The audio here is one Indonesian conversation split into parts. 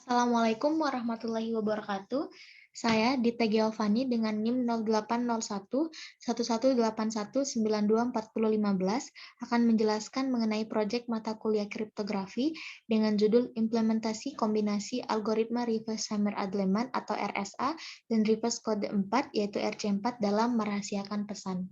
Assalamualaikum warahmatullahi wabarakatuh. Saya Dita Giovanni dengan NIM 0801 1181 924015 akan menjelaskan mengenai proyek mata kuliah kriptografi dengan judul Implementasi Kombinasi Algoritma Reverse Hammer-Adleman atau RSA dan Reverse Kode 4 yaitu RC4 dalam merahasiakan pesan.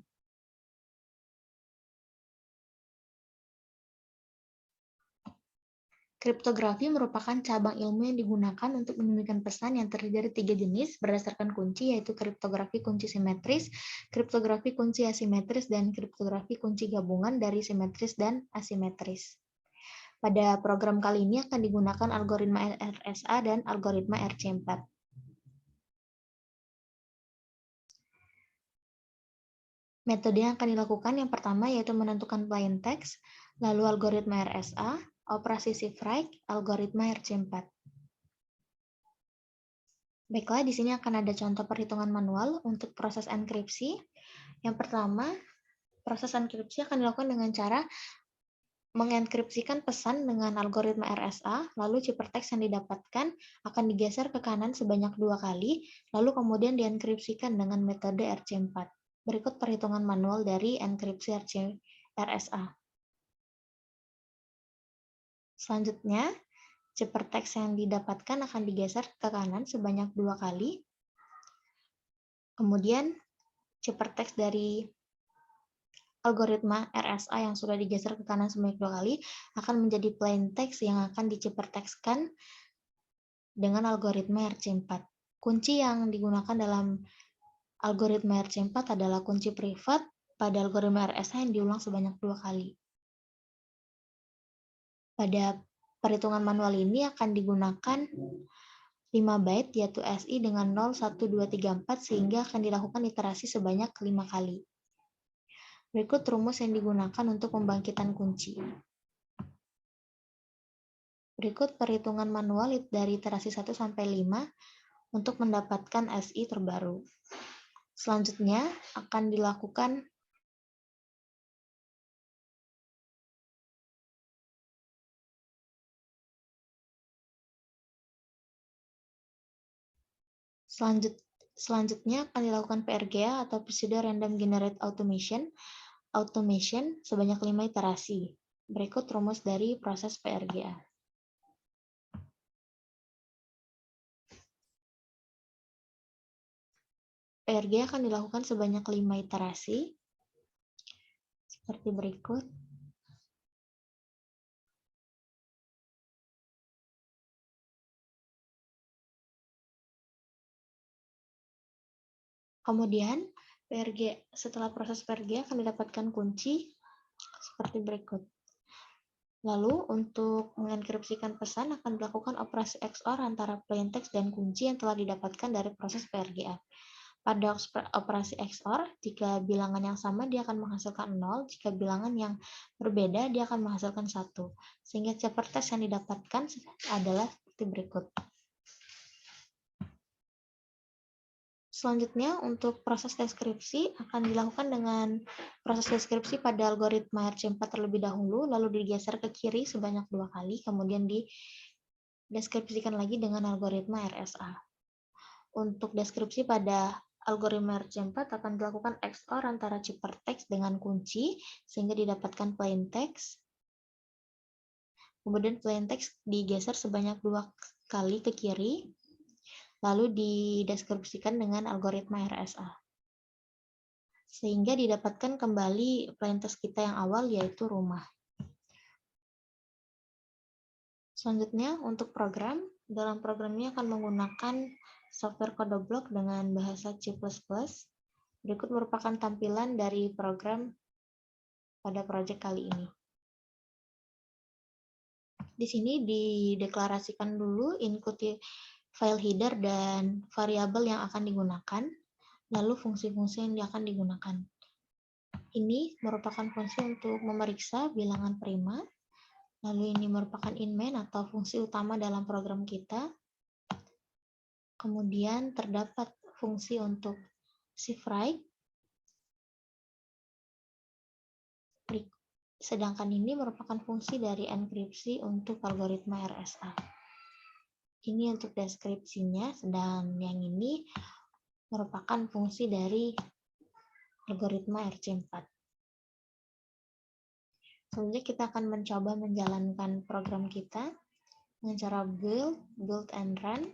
Kriptografi merupakan cabang ilmu yang digunakan untuk menyembunyikan pesan yang terdiri dari 3 jenis berdasarkan kunci, yaitu kriptografi kunci simetris, kriptografi kunci asimetris, dan kriptografi kunci gabungan dari simetris dan asimetris. Pada program kali ini akan digunakan algoritma RSA dan algoritma RC4. Metode yang akan dilakukan yang pertama yaitu menentukan plain text, lalu algoritma RSA, operasi shift-right, algoritma RC4. Baiklah, di sini akan ada contoh perhitungan manual untuk proses enkripsi. Yang pertama, proses enkripsi akan dilakukan dengan cara mengenkripsikan pesan dengan algoritma RSA, lalu ciphertext yang didapatkan akan digeser ke kanan sebanyak 2 kali, lalu kemudian dienkripsikan dengan metode RC4. Berikut perhitungan manual dari enkripsi RSA. Selanjutnya, ciphertext yang didapatkan akan digeser ke kanan sebanyak 2 kali. Kemudian, ciphertext dari algoritma RSA yang sudah digeser ke kanan sebanyak 2 kali akan menjadi plain text yang akan diciphertextkan dengan algoritma RC4. Kunci yang digunakan dalam algoritma RC4 adalah kunci privat pada algoritma RSA yang diulang sebanyak 2 kali. Pada perhitungan manual ini akan digunakan 5 byte yaitu SI dengan 0, 1, 2, 3, 4 sehingga akan dilakukan iterasi sebanyak 5 kali. Berikut rumus yang digunakan untuk pembangkitan kunci. Berikut perhitungan manual dari iterasi 1 sampai 5 untuk mendapatkan SI terbaru. Selanjutnya akan dilakukan Selanjutnya akan dilakukan PRGA atau Pseudo Random Generate Automation sebanyak 5 iterasi. Berikut rumus dari proses PRGA. PRGA akan dilakukan sebanyak 5 iterasi seperti berikut. Kemudian setelah proses PRG akan didapatkan kunci seperti berikut. Lalu untuk mengenkripsikan pesan akan dilakukan operasi XOR antara plain text dan kunci yang telah didapatkan dari proses PRGA. Pada operasi XOR, jika bilangan yang sama dia akan menghasilkan 0, jika bilangan yang berbeda dia akan menghasilkan 1. Sehingga ciphertext yang didapatkan adalah seperti berikut. Selanjutnya, untuk proses deskripsi akan dilakukan dengan proses deskripsi pada algoritma RC4 terlebih dahulu, lalu digeser ke kiri sebanyak 2 kali, kemudian dideskripsikan lagi dengan algoritma RSA. Untuk deskripsi pada algoritma RC4 akan dilakukan XOR antara ciphertext dengan kunci, sehingga didapatkan plain text. Kemudian plain text digeser sebanyak 2 kali ke kiri, lalu dideskripsikan dengan algoritma RSA. Sehingga didapatkan kembali plain text kita yang awal, yaitu rumah. Selanjutnya, untuk program, dalam program ini akan menggunakan software kode blok dengan bahasa C++. Berikut merupakan tampilan dari program pada proyek kali ini. Di sini dideklarasikan dulu include file header dan variabel yang akan digunakan, lalu fungsi-fungsi yang akan digunakan. Ini merupakan fungsi untuk memeriksa bilangan prima, lalu ini merupakan in-main atau fungsi utama dalam program kita. Kemudian terdapat fungsi untuk shift-right, sedangkan ini merupakan fungsi dari enkripsi untuk algoritma RSA. Ini untuk deskripsinya, sedang yang ini merupakan fungsi dari algoritma RC4. Selanjutnya kita akan mencoba menjalankan program kita dengan cara build and run.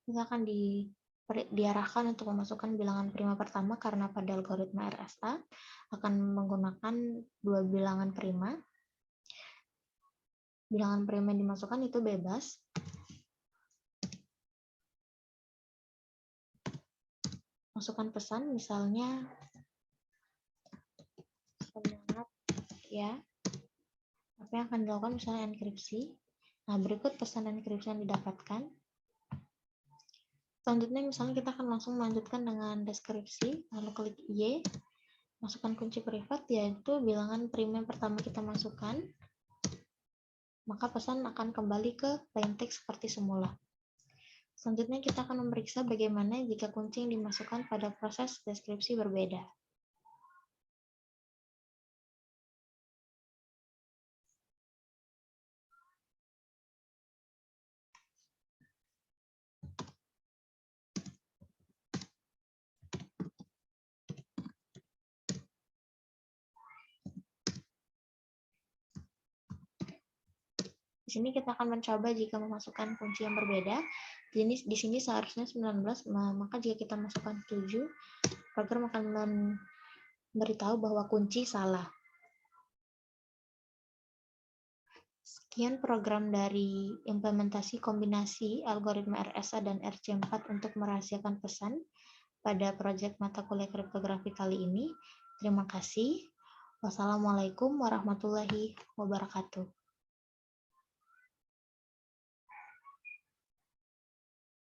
Kita akan diarahkan untuk memasukkan bilangan prima pertama karena pada algoritma RSA akan menggunakan dua bilangan prima. Bilangan prima yang dimasukkan itu bebas. Masukkan pesan misalnya semangat ya. Apa yang akan dilakukan misalnya enkripsi. Nah, berikut pesan enkripsi yang didapatkan. Selanjutnya misalnya kita akan langsung melanjutkan dengan deskripsi, lalu klik Y, masukkan kunci privat yaitu bilangan prima yang pertama kita masukkan, maka pesan akan kembali ke plain text seperti semula. Selanjutnya kita akan memeriksa bagaimana jika kunci yang dimasukkan pada proses deskripsi berbeda. Di sini kita akan mencoba jika memasukkan kunci yang berbeda. Di sini seharusnya 19, maka jika kita masukkan 7, program akan memberitahu bahwa kunci salah. Sekian program dari implementasi kombinasi algoritma RSA dan RC4 untuk merahasiakan pesan pada proyek mata kuliah kriptografi kali ini. Terima kasih. Wassalamualaikum warahmatullahi wabarakatuh.